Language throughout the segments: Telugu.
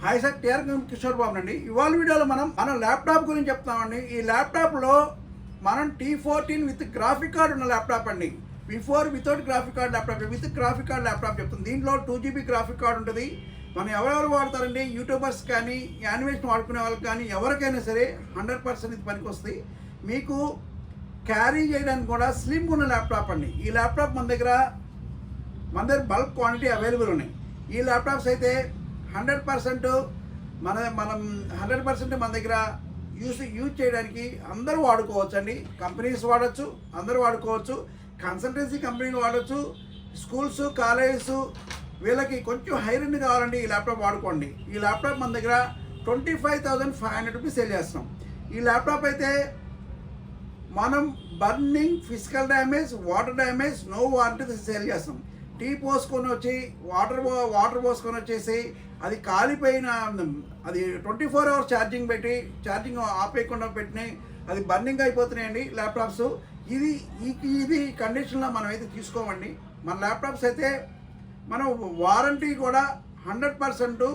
Hi sir, TR Kishore Babu అండి. ఇవాళ వీడియోలో మనం ల్యాప్టాప్ గురించి చెప్తామండి. ఈ ల్యాప్టాప్లో మనం T14 విత్ గ్రాఫిక్ కార్డ్ ఉన్న ల్యాప్టాప్ అండి. Before without graphic card laptop, with graphic card laptop చెప్తుంది. దీంట్లో 2GB గ్రాఫిక్ కార్డ్ ఉంటుంది. మనం ఎవరెవరు వాడతారండి, యూట్యూబర్స్ కానీ యానిమేషన్ వాడుకునే వాళ్ళకి కానీ ఎవరికైనా సరే 100% ఇది పనికి వస్తుంది. మీకు క్యారీ చేయడానికి కూడా స్లిమ్ ఉన్న ల్యాప్టాప్ అండి. ఈ ల్యాప్టాప్ మన దగ్గర బల్క్ క్వాంటిటీ అవైలబుల్ ఉన్నాయి. ఈ ల్యాప్టాప్స్ అయితే 100% మనం 100% మన దగ్గర యూజ్ చేయడానికి అందరూ వాడుకోవచ్చు అండి. కంపెనీస్ వాడచ్చు, అందరూ వాడుకోవచ్చు. కన్సల్టెన్సీ కంపెనీలు వాడచ్చు, స్కూల్స్, కాలేజెస్ వీళ్ళకి కొంచెం హై రెండ్ కావాలండి ఈ ల్యాప్టాప్ వాడుకోండి. ఈ ల్యాప్టాప్ మన దగ్గర 25,500 రూపీస్ సేల్ చేస్తున్నాం. ఈ ల్యాప్టాప్ అయితే మనం burning, physical damage, water damage, no warranty sale చేస్తాం. టీ పోసుకొని వచ్చి వాటర్ పోసుకొని వచ్చేసి అది కాలిపోయిన, అది 24 hours ఛార్జింగ్ ఆపేయకుండా పెట్టినాయి, అది బర్నింగ్ అయిపోతున్నాయండి ల్యాప్టాప్స్. ఇది కండిషన్లో మనం అయితే తీసుకోమండి. మన ల్యాప్టాప్స్ అయితే మనం వారంటీ కూడా 100%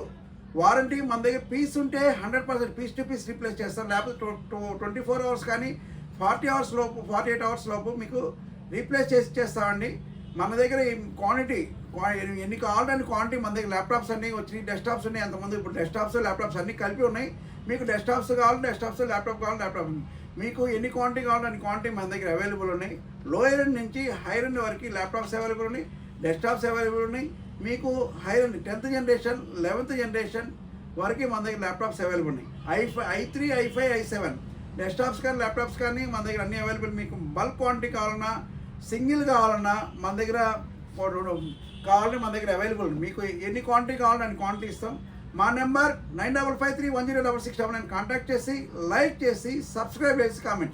వారంటీ. మన దగ్గర పీస్ ఉంటే 100% పీస్ టు పీస్ రీప్లేస్ చేస్తాం. లేకపోతే 24 hours కానీ 40 hours లోపు, 48 hours లోపు మీకు రీప్లేస్ చేస్తామండి. మన దగ్గర క్వాంటిటీ ఎన్ని కావాలని క్వాంటిటీ మన దగ్గర ల్యాప్టాప్స్ అన్నీ వచ్చినాయి. డెస్క్టాప్స్ ఉన్నాయి, అంతమంది ఇప్పుడు డెస్క్టాప్స్ ల్యాప్టాప్స్ అన్నీ కలిపి ఉన్నాయి. మీకు డెస్క్టాప్స్ కావాలి డెస్క్టాప్స్, ల్యాప్టాప్ కావాలి ల్యాప్టాప్, మీకు ఎన్ని క్వాంటిటీ కావాలని క్వాంటిటీ మన దగ్గర అవైలబుల్ ఉన్నాయి. లోయర్ ఎండ్ నుంచి హైయర్ ఎండ్ వరకు ల్యాప్టాప్స్ అవైలబుల్ ఉన్నాయి, డెస్క్టాప్స్ అవైలబుల్ ఉన్నాయి. మీకు higher end 10th generation 11th generation వరకు మన దగ్గర ల్యాప్టాప్స్ అవైలబుల్ ఉన్నాయి. i3, i5, i7 డెస్క్టాప్స్ కానీ ల్యాప్టాప్స్ కానీ మన దగ్గర అన్నీ అవైలబుల్. మీకు బల్క్ క్వాంటిటీ కావాలన్నా, సింగిల్ కావాలన్నా మన దగ్గర కావాలని మన దగ్గర అవైలబుల్. మీకు ఎన్ని క్వాంటిటీ కావాలని అన్ని క్వాంటిటీ ఇస్తాం. మా నెంబర్ 9553106699 కాంటాక్ట్ చేసి, లైక్ చేసి, సబ్స్క్రైబ్ చేసి, కామెంట్